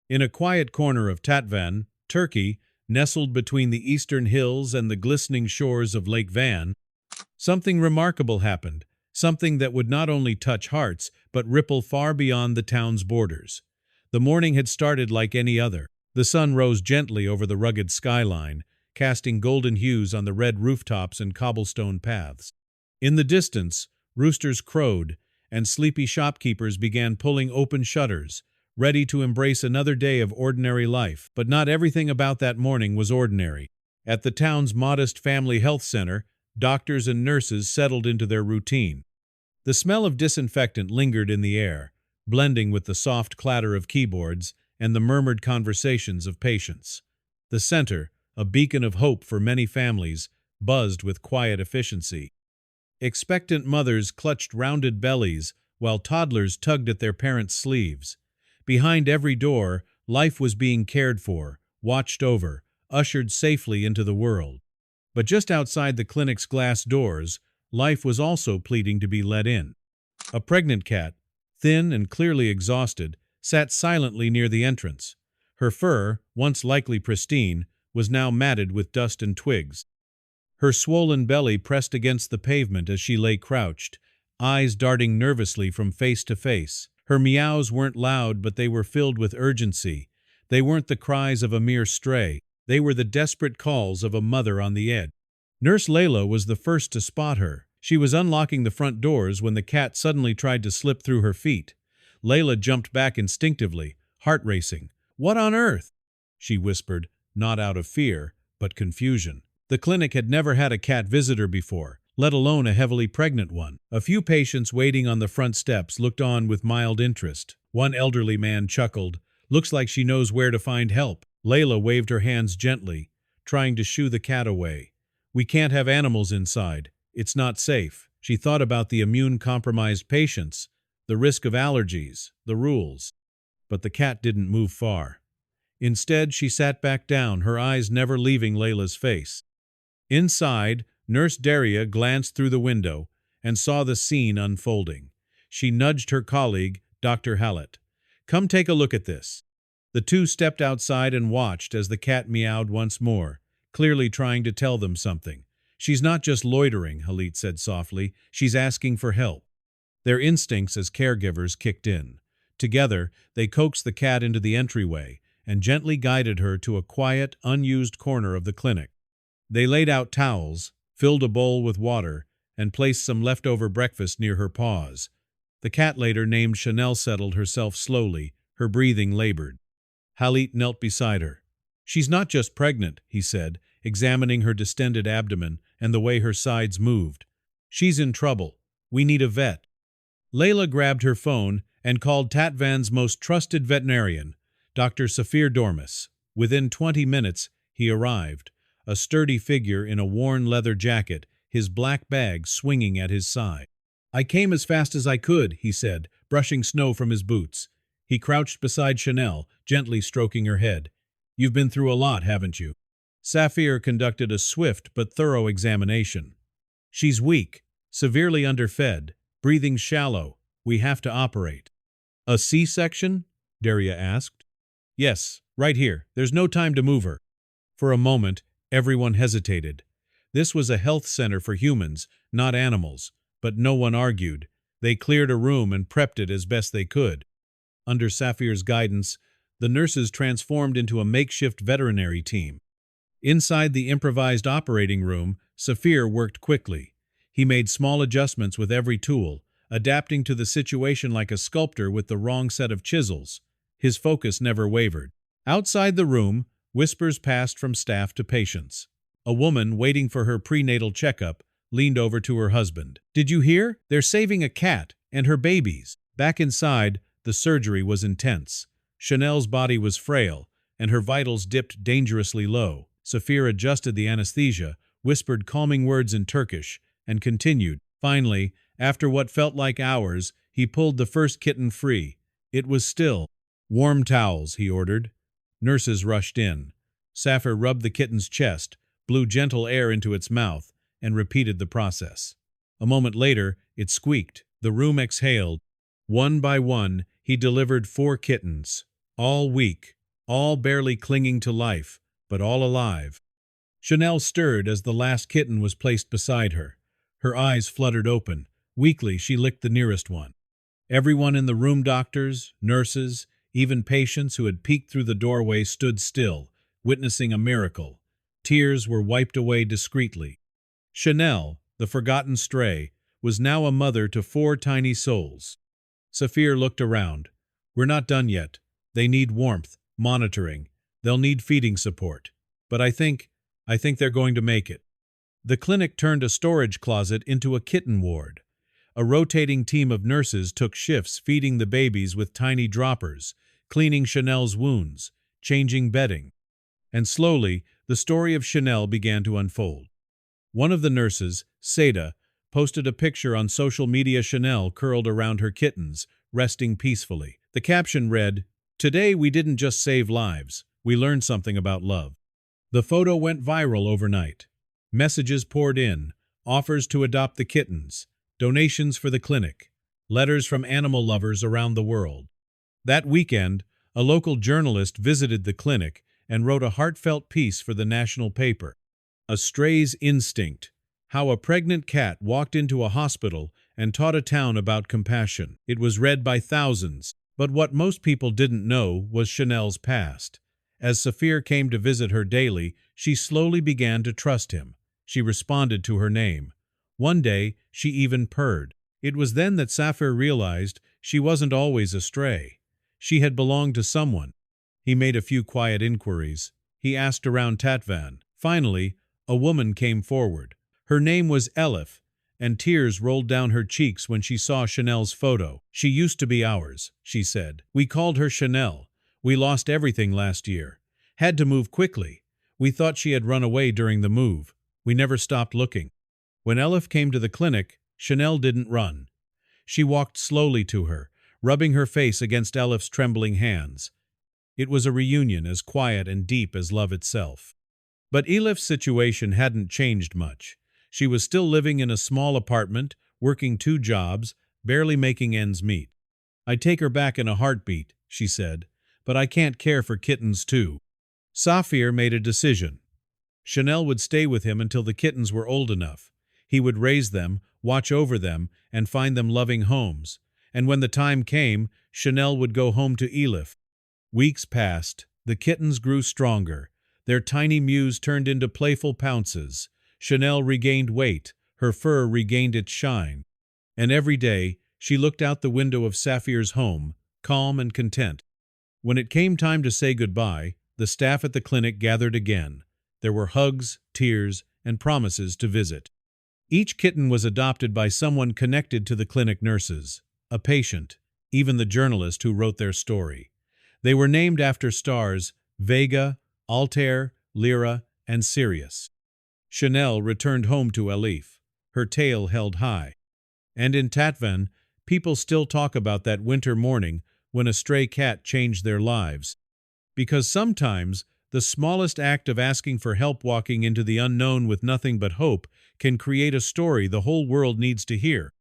In a quiet corner of Tatvan, Turkey, nestled between the eastern hills and the glistening shores of Lake Van, something remarkable happened, something that would not only touch hearts, but ripple far beyond the town's borders. The morning had started like any other. The sun rose gently over the rugged skyline, casting golden hues on the red rooftops and cobblestone paths. In the distance, roosters crowed, and sleepy shopkeepers began pulling open shutters, ready to embrace another day of ordinary life. But not everything about that morning was ordinary. At the town's modest family health center, doctors and nurses settled into their routine. The smell of disinfectant lingered in the air, blending with the soft clatter of keyboards and the murmured conversations of patients. The center, a beacon of hope for many families, buzzed with quiet efficiency. Expectant mothers clutched rounded bellies while toddlers tugged at their parents' sleeves. Behind every door, life was being cared for, watched over, ushered safely into the world. But just outside the clinic's glass doors, life was also pleading to be let in. A pregnant cat, thin and clearly exhausted, sat silently near the entrance. Her fur, once likely pristine, was now matted with dust and twigs. Her swollen belly pressed against the pavement as she lay crouched, eyes darting nervously from face to face. Her meows weren't loud, but they were filled with urgency. They weren't the cries of a mere stray. They were the desperate calls of a mother on the edge. Nurse Layla was the first to spot her. She was unlocking the front doors when the cat suddenly tried to slip through her feet. Layla jumped back instinctively, heart racing. "What on earth?" she whispered, not out of fear, but confusion. The clinic had never had a cat visitor before, let alone a heavily pregnant one. A few patients waiting on the front steps looked on with mild interest. One elderly man chuckled. "Looks like she knows where to find help." Layla waved her hands gently, trying to shoo the cat away. "We can't have animals inside. It's not safe." She thought about the immune-compromised patients, the risk of allergies, the rules. But the cat didn't move far. Instead, she sat back down, her eyes never leaving Layla's face. Inside, Nurse Daria glanced through the window and saw the scene unfolding. She nudged her colleague, Dr. Hallett. "Come take a look at this." The two stepped outside and watched as the cat meowed once more, clearly trying to tell them something. "She's not just loitering," Hallett said softly. "She's asking for help." Their instincts as caregivers kicked in. Together, they coaxed the cat into the entryway and gently guided her to a quiet, unused corner of the clinic. They laid out towels, filled a bowl with water, and placed some leftover breakfast near her paws. The cat later named Chanel settled herself slowly, her breathing labored. Hallett knelt beside her. "She's not just pregnant," he said, examining her distended abdomen and the way her sides moved. "She's in trouble. We need a vet." Layla grabbed her phone and called Tatvan's most trusted veterinarian, Dr. Safir Dormis. Within 20 minutes, he arrived, a sturdy figure in a worn leather jacket, his black bag swinging at his side. "I came as fast as I could," he said, brushing snow from his boots. He crouched beside Chanel, gently stroking her head. "You've been through a lot, haven't you?" Safir conducted a swift but thorough examination. "She's weak, severely underfed, breathing shallow. We have to operate." "A C-section?" Daria asked. "Yes, right here. There's no time to move her." For a moment, everyone hesitated. This was a health center for humans, not animals, but no one argued. They cleared a room and prepped it as best they could. Under Safir's guidance, the nurses transformed into a makeshift veterinary team. Inside the improvised operating room, Safir worked quickly. He made small adjustments with every tool, adapting to the situation like a sculptor with the wrong set of chisels. His focus never wavered. Outside the room, whispers passed from staff to patients. A woman, waiting for her prenatal checkup, leaned over to her husband. "Did you hear? They're saving a cat and her babies." Back inside, the surgery was intense. Chanel's body was frail, and her vitals dipped dangerously low. Safir adjusted the anesthesia, whispered calming words in Turkish, and continued. Finally, after what felt like hours, he pulled the first kitten free. It was still. "Warm towels," he ordered. Nurses rushed in. Safir rubbed the kitten's chest, blew gentle air into its mouth, and repeated the process. A moment later, it squeaked. The room exhaled. One by one, he delivered 4 kittens, all weak, all barely clinging to life, but all alive. Chanel stirred as the last kitten was placed beside her. Her eyes fluttered open. Weakly, she licked the nearest one. Everyone in the room, doctors, nurses, even patients who had peeked through the doorway, stood still, witnessing a miracle. Tears were wiped away discreetly. Chanel, the forgotten stray, was now a mother to 4 tiny souls. Saphir looked around. We're not done yet. They need warmth, monitoring. They'll need feeding support. But I think they're going to make it. The clinic turned a storage closet into a kitten ward. A rotating team of nurses took shifts feeding the babies with tiny droppers, cleaning Chanel's wounds, changing bedding. And slowly, the story of Chanel began to unfold. One of the nurses, Seda, posted a picture on social media. Chanel curled around her kittens, resting peacefully. The caption read, "Today we didn't just save lives, we learned something about love." The photo went viral overnight. Messages poured in, offers to adopt the kittens, donations for the clinic, letters from animal lovers around the world. That weekend, a local journalist visited the clinic and wrote a heartfelt piece for the national paper. A Stray's Instinct: How a Pregnant Cat Walked into a Hospital and Taught a Town About Compassion. It was read by thousands, but what most people didn't know was Chanel's past. As Saphir came to visit her daily, she slowly began to trust him. She responded to her name. One day, she even purred. It was then that Saphir realized she wasn't always a stray. She had belonged to someone. He made a few quiet inquiries. He asked around Tatvan. Finally, a woman came forward. Her name was Elif, and tears rolled down her cheeks when she saw Chanel's photo. "She used to be ours," she said. "We called her Chanel. We lost everything last year. Had to move quickly. We thought she had run away during the move. We never stopped looking." When Elif came to the clinic, Chanel didn't run. She walked slowly to her, rubbing her face against Elif's trembling hands. It was a reunion as quiet and deep as love itself. But Elif's situation hadn't changed much. She was still living in a small apartment, working 2 jobs, barely making ends meet. "I'd take her back in a heartbeat," she said, "but I can't care for kittens too." Saphir made a decision. Chanel would stay with him until the kittens were old enough. He would raise them, watch over them, and find them loving homes. And when the time came, Chanel would go home to Elif. Weeks passed. The kittens grew stronger. Their tiny mews turned into playful pounces. Chanel regained weight. Her fur regained its shine. And every day, she looked out the window of Saphir's home, calm and content. When it came time to say goodbye, the staff at the clinic gathered again. There were hugs, tears, and promises to visit. Each kitten was adopted by someone connected to the clinic nurses, a patient, even the journalist who wrote their story. They were named after stars: Vega, Altair, Lyra, and Sirius. Chanel returned home to Elif, her tail held high. And in Tatvan, people still talk about that winter morning when a stray cat changed their lives. Because sometimes, the smallest act of asking for help, walking into the unknown with nothing but hope, can create a story the whole world needs to hear.